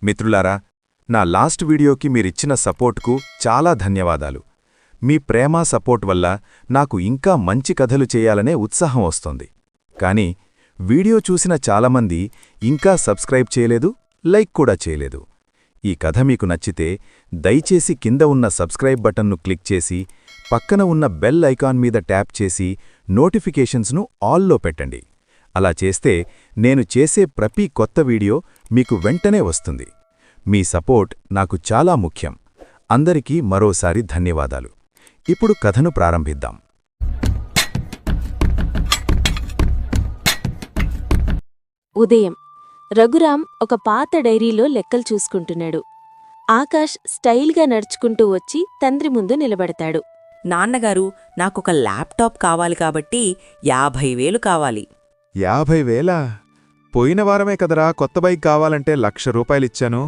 మిత్రులారా, నా లాస్ట్ వీడియోకి మీరిచ్చిన సపోర్ట్కు చాలా ధన్యవాదాలు. మీ ప్రేమ సపోర్ట్ వల్ల నాకు ఇంకా మంచి కథలు చేయాలనే ఉత్సాహం వస్తోంది. కానీ వీడియో చూసిన చాలామంది ఇంకా సబ్స్క్రైబ్ చేయలేదు, లైక్ కూడా చేయలేదు. ఈ కథ మీకు నచ్చితే దయచేసి కింద ఉన్న సబ్స్క్రైబ్ బటన్ను క్లిక్ చేసి పక్కన ఉన్న బెల్ ఐకాన్ మీద ట్యాప్ చేసి నోటిఫికేషన్స్ను ఆల్లో పెట్టండి. అలా చేస్తే నేను చేసే ప్రతి కొత్త వీడియో మీకు వెంటనే వస్తుంది. మీ సపోర్ట్ నాకు చాలా ముఖ్యం. అందరికీ మరోసారి ధన్యవాదాలు. ఇప్పుడు కథను ప్రారంభిద్దాం. ఉదయం రఘురాం ఒక పాత డైరీలో లెక్కలు చూసుకుంటున్నాడు. ఆకాష్ స్టైల్గా నడుచుకుంటూ వచ్చి తండ్రి ముందు నిలబడతాడు. నాన్నగారు, నాకొక ల్యాప్టాప్ కావాలి కాబట్టి 50,000 కావాలి. 50,000? పోయిన వారమే కదరా కొత్త బైక్ కావాలంటే ₹1,00,000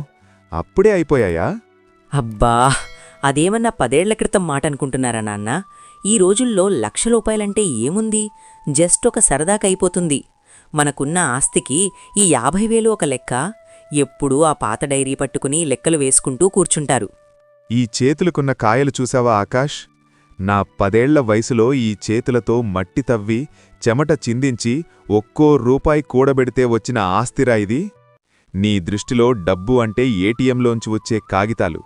అప్పుడే అయిపోయాయా? అబ్బా, అదేమన్నా 10 ఏళ్ల క్రితం మాట అనుకుంటున్నారా నాన్న? ఈ రోజుల్లో ₹1,00,000 ఏముంది? జస్ట్ ఒక సరదాకైపోతుంది. మనకున్న ఆస్తికి ఈ 50,000 ఒక లెక్క? ఎప్పుడూ ఆ పాత డైరీ పట్టుకుని లెక్కలు వేసుకుంటూ కూర్చుంటారు. ఈ చేతులకున్న కాయలు చూసావా ఆకాష్? నా 10 ఏళ్ల వయసులో ఈ చేతులతో మట్టి తవ్వి చెమట చిందించి ఒక్కో రూపాయి కూడబెడితే వచ్చిన ఆస్తిరా ఇది. నీ దృష్టిలో డబ్బు అంటే ఏటీఎంలోంచి వచ్చే కాగితాలు,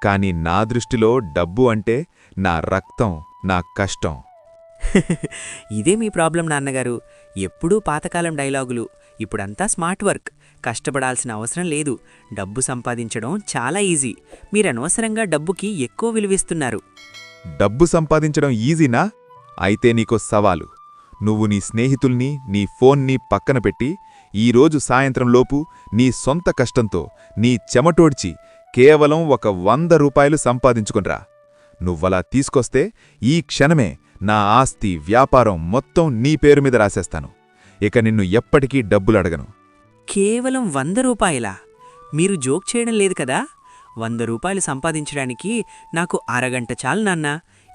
కాని నా దృష్టిలో డబ్బు అంటే నా రక్తం, నా కష్టం. ఇదే మీ ప్రాబ్లం నాన్నగారు. ఎప్పుడూ పాతకాలం డైలాగులు. ఇప్పుడంతా స్మార్ట్ వర్క్. కష్టపడాల్సిన అవసరం లేదు. డబ్బు సంపాదించడం చాలా ఈజీ. మీరనవసరంగా డబ్బుకి ఎక్కువ విలువిస్తున్నారు. డబ్బు సంపాదించడం ఈజీనా? అయితే నీకో సవాలు. నువ్వు నీ స్నేహితుల్ని, నీ ఫోన్ని పక్కన పెట్టి ఈరోజు సాయంత్రంలోపు నీ సొంత కష్టంతో నీ చెమటోడ్చి కేవలం ఒక ₹100 సంపాదించుకునిరా. నువ్వలా తీసుకొస్తే ఈ క్షణమే నా ఆస్తి, వ్యాపారం మొత్తం నీ పేరు మీద రాసేస్తాను. ఇక నిన్ను ఎప్పటికీ డబ్బులడగను. కేవలం ₹100? మీరు జోక్ చేయడం లేదు కదా? ₹100 సంపాదించడానికి నాకు అరగంట చాలు నాన్నా.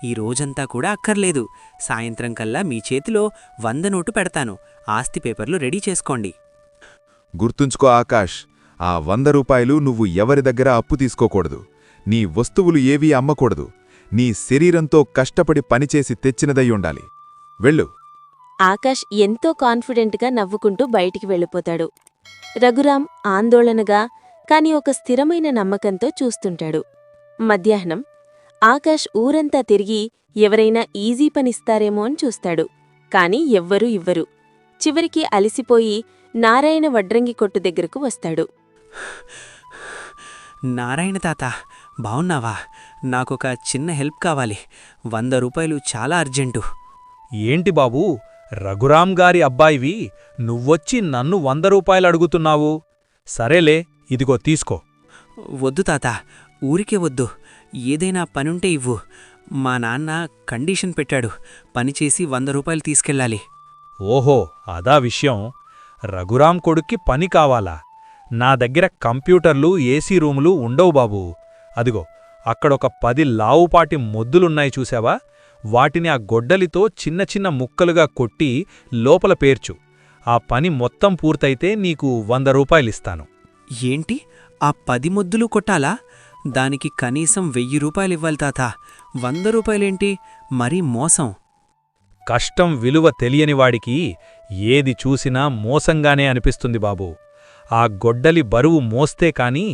ఈ రోజంతా కూడా అక్కర్లేదు. సాయంత్రం కల్లా మీ చేతిలో 100 నోటు పెడతాను. ఆస్తి పేపర్లు రెడీ చేసుకోండి. గుర్తుంచుకో ఆకాష్, ఆ ₹100 నువ్వు ఎవరి దగ్గర అప్పు తీసుకోకూడదు. నీ వస్తువులు ఏవీ అమ్మకూడదు. నీ శరీరంతో కష్టపడి పనిచేసి తెచ్చినదై ఉండాలి. వెళ్ళు. ఆకాష్ ఎంతో కాన్ఫిడెంట్గా నవ్వుకుంటూ బయటికి వెళ్ళిపోతాడు. రఘురాం ఆందోళనగా కాని ఒక స్థిరమైన నమ్మకంతో చూస్తుంటాడు. మధ్యాహ్నం ఆకాష్ ఊరంతా తిరిగి ఎవరైనా ఈజీ పనిస్తారేమో అని చూస్తాడు. కాని ఎవ్వరూ ఇవ్వరు. చివరికి అలిసిపోయి నారాయణ వడ్రంగి కొట్టు దగ్గరకు వస్తాడు. నారాయణ తాత, బావున్నావా? నాకొక చిన్న హెల్ప్ కావాలి. ₹100 చాలా అర్జెంటు. ఏంటి బాబూ, రఘురాం గారి అబ్బాయివి, నువ్వొచ్చి నన్ను ₹100 అడుగుతున్నావు? సరేలే, ఇదిగో తీసుకో. వద్దు తాత, ఊరికే వద్దు. ఏదైనా పనుంటే ఇవ్వు. మా నాన్న కండీషన్ పెట్టాడు. పనిచేసి ₹100 తీసుకెళ్ళాలి. ఓహో, అదా విషయం. రఘురాం కొడుక్కి పని కావాలా? నా దగ్గర కంప్యూటర్లు, ఏసీ రూములు ఉండవు బాబూ. అదిగో అక్కడొక 10 లావుపాటి మొద్దులున్నాయి చూశావా? వాటిని ఆ గొడ్డలితో చిన్న చిన్న ముక్కలుగా కొట్టి లోపల పేర్చు. ఆ పని మొత్తం పూర్తయితే నీకు ₹100 ఇస్తాను. ఏంటి, ఆ 10 మొద్దులు కొట్టాలా? దానికి కనీసం ₹1,000 ఇవ్వాలి తాత. ₹100 మరీ మోసం. కష్టం విలువ తెలియనివాడికి ఏది చూసినా మోసంగానే అనిపిస్తుంది బాబూ. ఆ గొడ్డలి బరువు మోస్తే కాని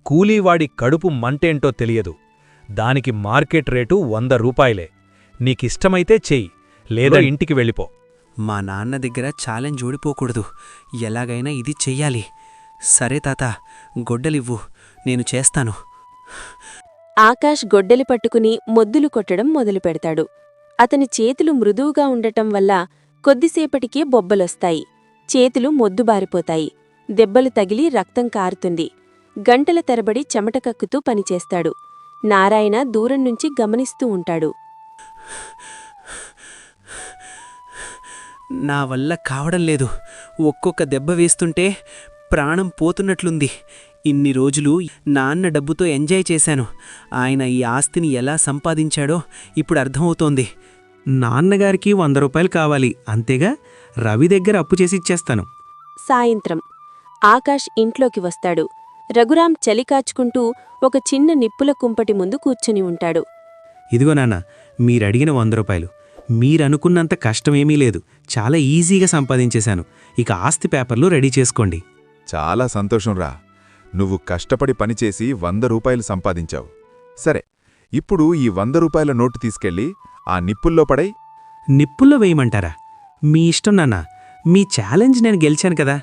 కూలీవాడి కడుపు మంటేంటో తెలియదు. దానికి మార్కెట్ రేటు ₹100. నీకిష్టమైతే చెయ్యి, లేదా ఇంటికి వెళ్ళిపో. మా నాన్న దగ్గర ఛాలెంజ్ ఓడిపోకూడదు. ఎలాగైనా ఇది చెయ్యాలి. సరే తాత, గొడ్డలివ్వు, నేను చేస్తాను. ఆకాష్ గొడ్డలి పట్టుకుని మొద్దులు కొట్టడం మొదలుపెడతాడు. అతని చేతులు మృదువుగా ఉండటం వల్ల కొద్దిసేపటికే బొబ్బలొస్తాయి. చేతులు మొద్దుబారిపోతాయి. దెబ్బలు తగిలి రక్తం కారుతుంది. గంటల తరబడి చెమట కక్కుతూ పనిచేస్తాడు. నారాయణ దూరం నుంచి గమనిస్తూ ఉంటాడు. నా వల్ల కావడం లేదు. ఒక్కొక్క దెబ్బ వేస్తుంటే ప్రాణం పోతున్నట్లుంది. ఇన్ని రోజులు నాన్న డబ్బుతో ఎంజాయ్ చేశాను. ఆయన ఈ ఆస్తిని ఎలా సంపాదించాడో ఇప్పుడు అర్థమవుతోంది. నాన్నగారికి ₹100 కావాలి, అంతేగా? రవి దగ్గర అప్పు చేసి ఇచ్చేస్తాను. సాయంత్రం ఆకాష్ ఇంట్లోకి వస్తాడు. రఘురాం చలి కాచుకుంటూ ఒక చిన్న నిప్పుల కుంపటి ముందు కూర్చుని ఉంటాడు. ఇదిగో నాన్న, మీరడిగిన 100 రూపాయలు. మీరనుకున్నంత కష్టమేమీ లేదు, చాలా ఈజీగా సంపాదించేశాను. ఇక ఆస్తి పేపర్లు రెడీ చేసుకోండి. చాలా సంతోషంరా. నువ్వు కష్టపడి పనిచేసి 100 రూపాయలు సంపాదించావు. సరే, ఇప్పుడు ఈ 100 రూపాయల నోటు తీసుకెళ్ళి ఆ నిప్పుల్లో పడై. నిప్పుల్లో వేయమంటారా? మీ ఇష్టం నాన్న, మీ ఛాలెంజ్ నేను గెలిచాను కదా.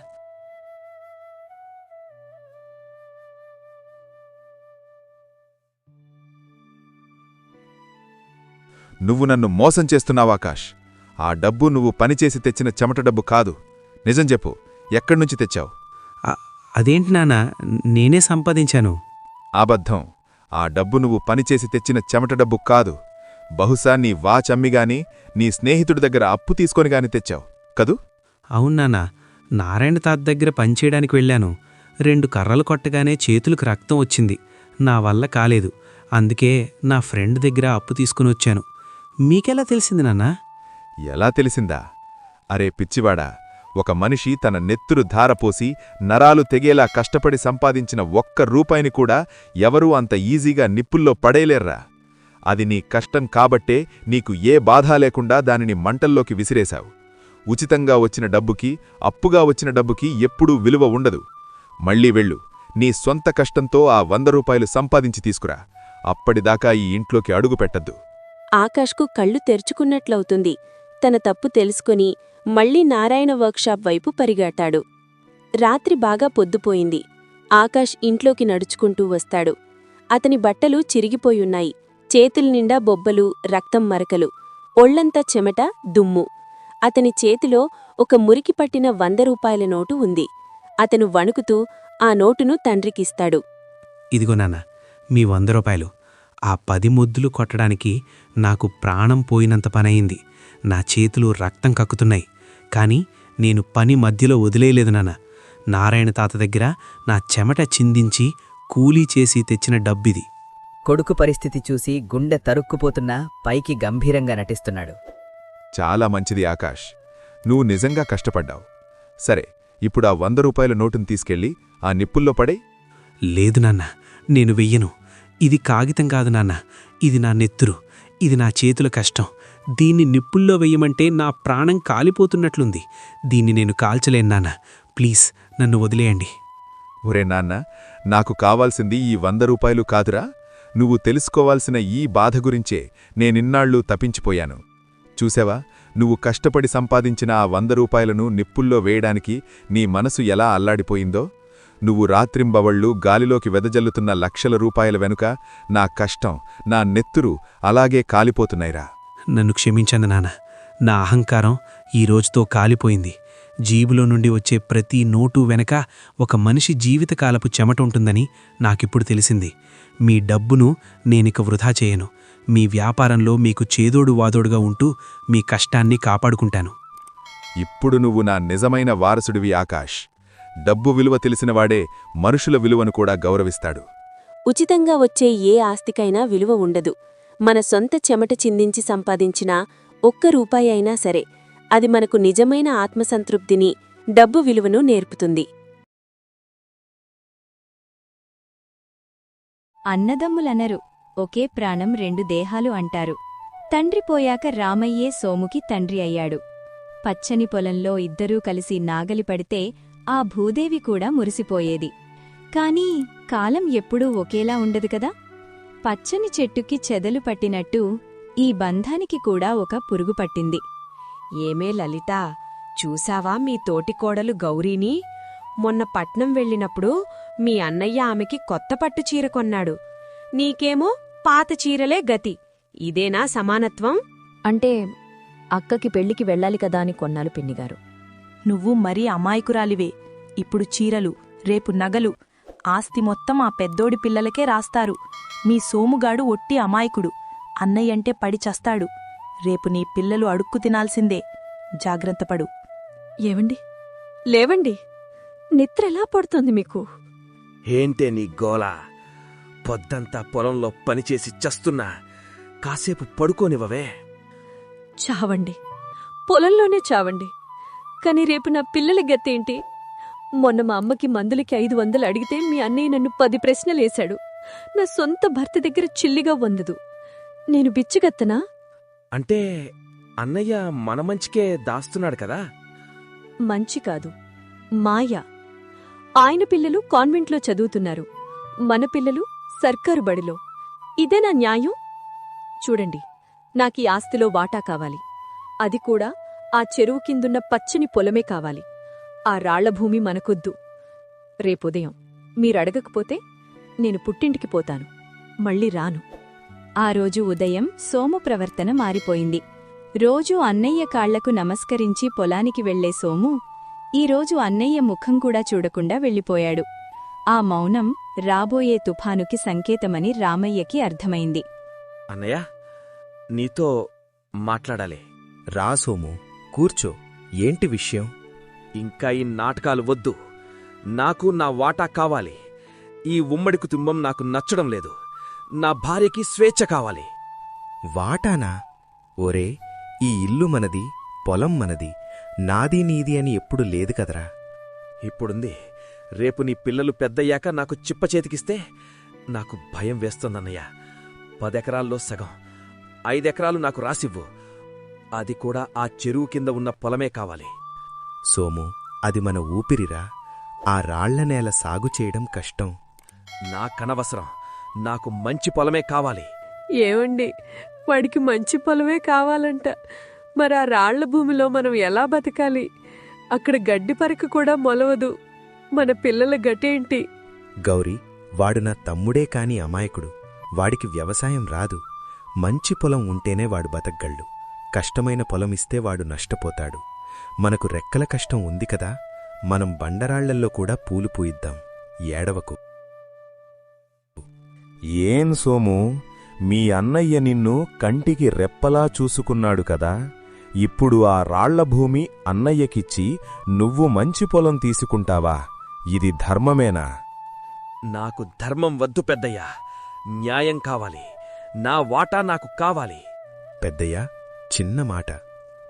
నువ్వు నన్ను మోసం చేస్తున్నావు ఆకాష్. ఆ డబ్బు నువ్వు పనిచేసి తెచ్చిన చెమట డబ్బు కాదు. నిజం చెప్పు, ఎక్కడ్నుంచి తెచ్చావు? అదేంటి నాన్న, నేనే సంపాదించాను. అబద్ధం. ఆ డబ్బు నువ్వు పనిచేసి తెచ్చిన చెమట డబ్బు కాదు. బహుశా నీ వాచ్ అమ్మిగాని, నీ స్నేహితుడి దగ్గర అప్పు తీసుకొనిగాని తెచ్చావు కదూ? అవునానా, నారాయణ తాత దగ్గర పనిచేయడానికి వెళ్ళాను. 2 కర్రలు కొట్టగానే చేతులకు రక్తం వచ్చింది. నా వల్ల కాలేదు. అందుకే నా ఫ్రెండ్ దగ్గర అప్పు తీసుకుని వచ్చాను. మీకెలా తెలిసింది నాన్నా? ఎలా తెలిసిందా? అరే పిచ్చివాడా, ఒక మనిషి తన నెత్తురు ధారపోసి నరాలు తెగేలా కష్టపడి సంపాదించిన 1 రూపాయిని కూడా ఎవరూ అంత ఈజీగా నిప్పుల్లో పడేయలేర్రా. అది నీ కష్టం కాబట్టే నీకు ఏ బాధ లేకుండా దానిని మంటల్లోకి విసిరేశావు. ఉచితంగా వచ్చిన డబ్బుకి, అప్పుగా వచ్చిన డబ్బుకి ఎప్పుడూ విలువ ఉండదు. మళ్ళీ వెళ్ళు, నీ సొంత కష్టంతో ఆ 100 రూపాయలు సంపాదించి తీసుకురా. అప్పటిదాకా ఈ ఇంట్లోకి అడుగు పెట్టద్దు. ఆకాష్కు కళ్ళు తెరుచుకున్నట్లవుతుంది. తన తప్పు తెలుసుకుని మళ్లీ నారాయణ వర్క్షాప్ వైపు పరిగెట్టాడు. రాత్రి బాగా పొద్దుపోయింది. ఆకాష్ ఇంట్లోకి నడుచుకుంటూ వస్తాడు. అతని బట్టలు చిరిగిపోయున్నాయి. చేతుల్నిండా బొబ్బలు, రక్తం మరకలు, ఒళ్లంతా చెమట, దుమ్ము. అతని చేతిలో ఒక మురికి పట్టిన 100 రూపాయల నోటు ఉంది. అతను వణుకుతూ ఆ నోటును తండ్రికిస్తాడు. ఇదిగో నాన్న, మీ 100 రూపాయలు. ఆ 10 ముద్దులు కొట్టడానికి నాకు ప్రాణం పోయినంత పనయింది. నా చేతులు రక్తం కక్కుతున్నాయి. కాని నేను పని మధ్యలో వదిలేయలేదు నాన్న. నారాయణ తాత దగ్గర నా చెమట చిందించి కూలీ చేసి తెచ్చిన డబ్బిది. కొడుకు పరిస్థితి చూసి గుండె తరుక్కుపోతున్నా పైకి గంభీరంగా నటిస్తున్నాడు. చాలా మంచిది ఆకాష్, నువ్వు నిజంగా కష్టపడ్డావు. సరే, ఇప్పుడు ఆ 100 రూపాయల నోటును తీసుకెళ్ళి ఆ నిప్పుల్లో పడే. లేదు నాన్న, నేను వెయ్యను. ఇది కాగితం కాదు నాన్న, ఇది నా నెత్తురు, ఇది నా చేతుల కష్టం. దీన్ని నిప్పుల్లో వెయ్యమంటే నా ప్రాణం కాలిపోతున్నట్లుంది. దీన్ని నేను కాల్చలేను నాన్న. ప్లీజ్ నన్ను వదిలేయండి. ఒరే నాన్న, నాకు కావాల్సింది ఈ 100 రూపాయలు కాదురా. నువ్వు తెలుసుకోవాల్సిన ఈ బాధ గురించే నేనిన్నాళ్ళు తప్పించిపోయాను. చూసావా, నువ్వు కష్టపడి సంపాదించిన ఆ 100 రూపాయలను నిప్పుల్లో వేయడానికి నీ మనసు ఎలా అల్లాడిపోయిందో. నువ్వు రాత్రింబవళ్ళు గాలిలోకి వెదజల్లుతున్న లక్షల రూపాయల వెనుక నా కష్టం, నా నెత్తురు అలాగే కాలిపోతున్నాయిరా. నన్ను క్షమించండి నాన్న. నా అహంకారం ఈ రోజుతో కాలిపోయింది. జీబులో నుండి వచ్చే ప్రతి నోటు వెనక ఒక మనిషి జీవితకాలపు చెమట ఉంటుందని నాకిప్పుడు తెలిసింది. మీ డబ్బును నేనిక వృధా చేయను. మీ వ్యాపారంలో మీకు చేదోడు వాదోడుగా ఉంటూ మీ కష్టాన్ని కాపాడుకుంటాను. ఇప్పుడు నువ్వు నా నిజమైన వారసుడివి ఆకాష్. డబ్బు విలువ తెలిసినవాడే మనుషుల విలువను కూడా గౌరవిస్తాడు. ఉచితంగా వచ్చే ఏ ఆస్తికైనా విలువ ఉండదు. మన సొంత చెమట చిందించి సంపాదించిన 1 రూపాయి అయినా సరే, అది మనకు నిజమైన ఆత్మసంతృప్తిని, డబ్బు విలువను నేర్పుతుంది. అన్నదమ్ములనరు, ఒకే ప్రాణం 2 దేహాలు అంటారు. తండ్రి పోయాక రామయ్యే సోముకి తండ్రి అయ్యాడు. పచ్చని పొలంలో ఇద్దరూ కలిసి నాగలి పడితే ఆ భూదేవి కూడా మురిసిపోయేది. కాని కాలం ఎప్పుడూ ఒకేలా ఉండదు కదా. పచ్చని చెట్టుకి చెదలు పట్టినట్టు ఈ బంధానికి కూడా ఒక పురుగు పట్టింది. ఏమే లలితా, చూశావా మీ తోటికోడలు గౌరీని? మొన్న పట్నం వెళ్ళినప్పుడు మీ అన్నయ్య ఆమెకి కొత్త పట్టు చీర కొన్నాడు. నీకేమో పాత చీరలే గతి. ఇదేనా సమానత్వం? అంటే అక్కకి పెళ్లికి వెళ్ళాలి కదా అని కొన్నాలు పిన్నిగారు. నువ్వు మరీ అమాయకురాలివే. ఇప్పుడు చీరలు, రేపు నగలు, ఆస్తి మొత్తం ఆ పెద్దోడి పిల్లలకే రాస్తారు. మీ సోముగాడు ఒట్టి అమాయకుడు. అన్నయ్యంటే పడి చస్తాడు. రేపు నీ పిల్లలు అడుక్కు తినాల్సిందే. జాగ్రత్తపడు. ఏవండి, లేవండి. నిద్రెలా పడుతుంది మీకు? ఏంటే నీ గోలా? పొద్దంతా పొలంలో పనిచేసి చస్తున్నా. కాసేపు పడుకోనివ్వవే. చావండి, పొలంలోనే చావండి. కాని రేపు నా పిల్లల గతేంటి? మొన్న మా అమ్మకి మందులకి 500 అడిగితే మీ అన్నయ్య నన్ను 10 ప్రశ్నలేశాడు. నా సొంత భర్త దగ్గర చిల్లిగా వందదు. నేను బిచ్చగత్తనా? అంటే అన్నయ్య మన మంచికే దాస్తున్నాడు కదా? మంచి కాదు, మాయ. ఆయన పిల్లలు కాన్వెంట్లో చదువుతున్నారు, మన పిల్లలు సర్కారు బడిలో. ఇదేనా న్యాయం? చూడండి, నాకీ ఆస్తిలో వాటా కావాలి. అది కూడా ఆ చెరువు కిందున్న పచ్చని పొలమే కావాలి. ఆ రాళ్ల భూమి మనకొద్దు. రేపుదయం మీరడగకపోతే నేను పుట్టింటికి పోతాను, మళ్ళీ రాను. ఆ రోజు ఉదయం సోము ప్రవర్తన మారిపోయింది. రోజూ అన్నయ్య కాళ్లకు నమస్కరించి పొలానికి వెళ్లే సోము ఈరోజు అన్నయ్య ముఖం కూడా చూడకుండా వెళ్ళిపోయాడు. ఆ మౌనం రాబోయే తుఫానుకి సంకేతమని రామయ్యకి అర్థమైంది. అన్నయ్య, నీతో మాట్లాడాలి. రా సోము, కూర్చో. ఏంటి విషయం? ఇంకా ఈ నాటకాలు వద్దు. నాకు నా వాటా కావాలి. ఈ ఉమ్మడి కుటుంబం నాకు నచ్చడం లేదు. నా భార్యకి స్వేచ్ఛ కావాలి. వాటానా? ఓరే, ఈ ఇల్లు మనది, పొలం మనది, నాది నీది అని ఎప్పుడు లేదు కదరా. ఇప్పుడుంది. రేపు నీ పిల్లలు పెద్దయ్యాక నాకు చిప్ప చేతికిస్తే నాకు భయం వేస్తోందన్నయ్య. 10 ఎకరాల్లో సగం, 5 ఎకరాలు నాకు రాసివ్వు. అది కూడా ఆ చెరువు కింద ఉన్న పొలమే కావాలి. సోము, అది మన ఊపిరిరా. ఆ రాళ్ల నేల సాగు చేయడం కష్టం. నాకనవసరం. నాకు మంచి పొలమే కావాలి. ఏమండి, వాడికి మంచి పొలమే కావాలంట. మరి ఆ రాళ్ల భూమిలో మనం ఎలా బతకాలి? అక్కడ గడ్డి పరక కూడా మొలవదు. మన పిల్లల గటేంటి? గౌరీ, వాడు నా తమ్ముడే కాని అమాయకుడు. వాడికి వ్యవసాయం రాదు. మంచి పొలం ఉంటేనే వాడు బతకగళ్ళు. కష్టమైన పొలమిస్తే వాడు నష్టపోతాడు. మనకు రెక్కల కష్టం ఉంది కదా, మనం బండరాళ్లల్లో కూడా పూలు పూయిద్దాం. ఏడవకు. ఏం సోము, మీ అన్నయ్య నిన్ను కంటికి రెప్పలా చూసుకున్నాడు కదా. ఇప్పుడు ఆ రాళ్ల భూమి అన్నయ్యకిచ్చి నువ్వు మంచి పొలం తీసుకుంటావా? ఇది ధర్మమేనా? నాకు ధర్మం వద్దు పెద్దయ్యా. న్యాయం కావాలి. నా వాటా నాకు కావాలి. పెద్దయ్యా, చిన్న మాట.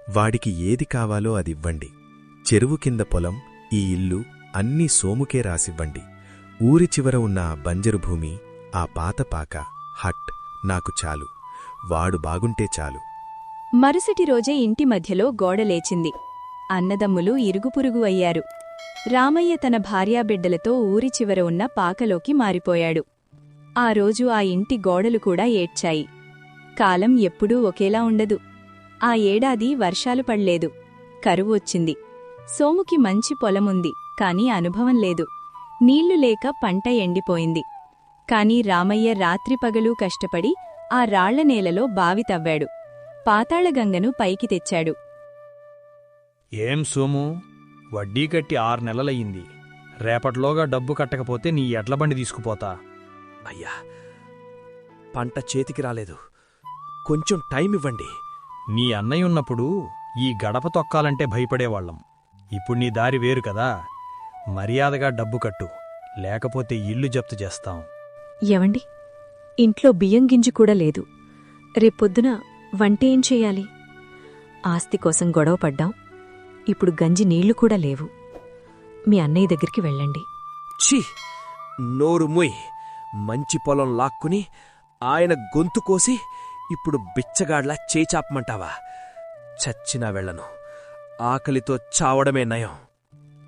వాడికి ఏది కావాలో అదివ్వండి. చెరువు కింద పొలం, ఈ ఇల్లు అన్నీ సోముకే రాసివ్వండి. ఊరి చివర ఉన్న ఆ బంజరు భూమి, ఆ పాత పాక, హట్ నాకు చాలు. వాడు బాగుంటే చాలు. మరుసటి రోజే ఇంటి మధ్యలో గోడ లేచింది. అన్నదమ్ములు ఇరుగుపురుగు అయ్యారు. రామయ్య తన భార్యాబిడ్డలతో ఊరి చివర ఉన్న పాకలోకి మారిపోయాడు. ఆ రోజు ఆ ఇంటి గోడలు కూడా ఏడ్చాయి. కాలం ఎప్పుడూ ఒకేలా ఉండదు. ఆ ఏడాది వర్షాలు పడ్లేదు. కరువు వచ్చింది. సోముకి మంచి పొలముంది, కాని అనుభవం లేదు. నీళ్లు లేక పంట ఎండిపోయింది. కాని రామయ్య రాత్రిపగలూ కష్టపడి ఆ రాళ్ల నేలలో బావి తవ్వాడు. పాతాళగంగను పైకి తెచ్చాడు. ఏం సోము, వడ్డీ కట్టి 6 నెలలయ్యింది. రేపట్లోగా డబ్బు కట్టకపోతే నీ ఎడ్లబండి తీసుకుపోతా. అయ్యా, పంట చేతికి రాలేదు. కొంచెం టైం ఇవ్వండి. నీ అన్నయ్య ఉన్నప్పుడు ఈ గడప తొక్కాలంటే భయపడేవాళ్లం. ఇప్పుడు నీ దారి వేరు కదా. మర్యాదగా డబ్బు కట్టు, లేకపోతే ఇల్లు జప్తు చేస్తాం. ఏవండి, ఇంట్లో బియ్యం గింజి కూడా లేదు. రేపొద్దున వంటేం చెయ్యాలి? ఆస్తి కోసం గొడవ పడ్డాం. ఇప్పుడు గంజి నీళ్లు కూడా లేవు. మీ అన్నయ్య దగ్గరికి వెళ్ళండి. ఛీ, నోరు ముయ్. మంచి పొలం లాక్కుని ఆయన గొంతు కోసి ఇప్పుడు బిచ్చగాడ్లా చేచాపమంటావా? చచ్చినా వెళ్లను. ఆకలితో చావడమే నయం.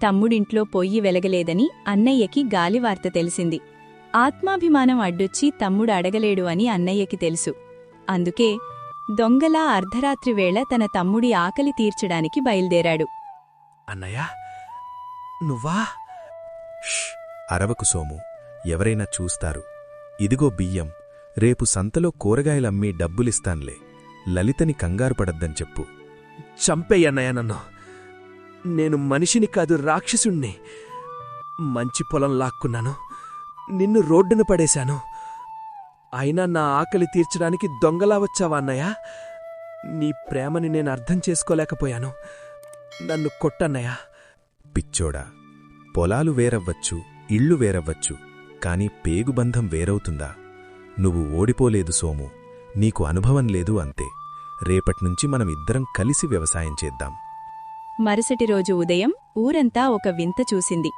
తమ్ముడింట్లో పొయ్యి వెలగలేదని అన్నయ్యకి గాలివార్త తెలిసింది. ఆత్మాభిమానం అడ్డొచ్చి తమ్ముడు అడగలేడు అని అన్నయ్యకి తెలుసు. అందుకే దొంగలా అర్ధరాత్రివేళ తన తమ్ముడి ఆకలి తీర్చడానికి బయల్దేరాడు. అన్నయ్య, నువ్వా? అరవకు సోము, ఎవరైనా చూస్తారు. ఇదిగో బియ్యం. రేపు సంతలో కూరగాయలమ్మి డబ్బులిస్తాన్లే. లలితని కంగారుపడద్దని చెప్పు. చంపేయన్నయ్య నన్ను. నేను మనిషిని కాదు, రాక్షసుణ్ణి. మంచి పొలం లాక్కున్నాను, నిన్ను రోడ్డున పడేశాను. అయినా నా ఆకలి తీర్చడానికి దొంగలా వచ్చావా అన్నయ్య? నీ ప్రేమని నేను అర్థం చేసుకోలేకపోయాను. నన్ను కొట్టన్నయ్యా. పిచ్చోడా, పొలాలు వేరవ్వచ్చు, ఇళ్ళు వేరవ్వచ్చు, కాని పేగుబంధం వేరవుతుందా? నువ్వు ఓడిపోలేదు సోము. నీకు అనుభవం లేదు అంతే. రేపట్నుంచి మనమిద్దరం కలిసి వ్యవసాయం చేద్దాం. మరుసటి రోజు ఉదయం ఊరంతా ఒక వింత చూసింది.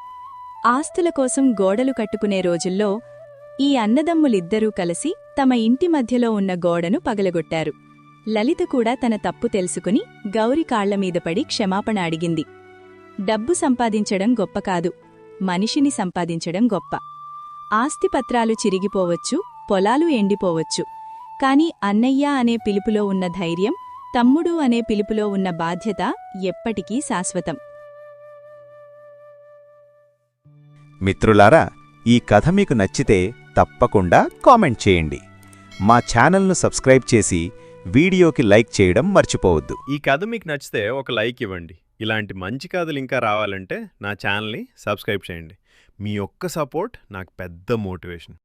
ఆస్తుల కోసం గోడలు కట్టుకునే రోజుల్లో ఈ అన్నదమ్ములిద్దరూ కలిసి తమ ఇంటి మధ్యలో ఉన్న గోడను పగలగొట్టారు. లలిత కూడా తన తప్పు తెలుసుకుని గౌరి కాళ్లమీద పడి క్షమాపణ అడిగింది. డబ్బు సంపాదించడం గొప్ప కాదు, మనిషిని సంపాదించడం గొప్ప. ఆస్తిపత్రాలు చిరిగిపోవచ్చు, పొలాలు ఎండిపోవచ్చు, కాని అన్నయ్య అనే పిలుపులో ఉన్న ధైర్యం, తమ్ముడు అనే పిలుపులో ఉన్న బాధ్యత ఎప్పటికీ శాశ్వతం. మిత్రులారా, ఈ కథ మీకు నచ్చితే తప్పకుండా కామెంట్ చేయండి. మా ఛానల్ను సబ్స్క్రైబ్ చేసి వీడియోకి లైక్ చేయడం మర్చిపోవద్దు. ఈ కథ మీకు నచ్చితే ఒక లైక్ ఇవ్వండి. ఇలాంటి మంచి కథలు ఇంకా రావాలంటే నా ఛానల్ని సబ్స్క్రైబ్ చేయండి. మీ ఒక్క సపోర్ట్ నాకు పెద్ద మోటివేషన్.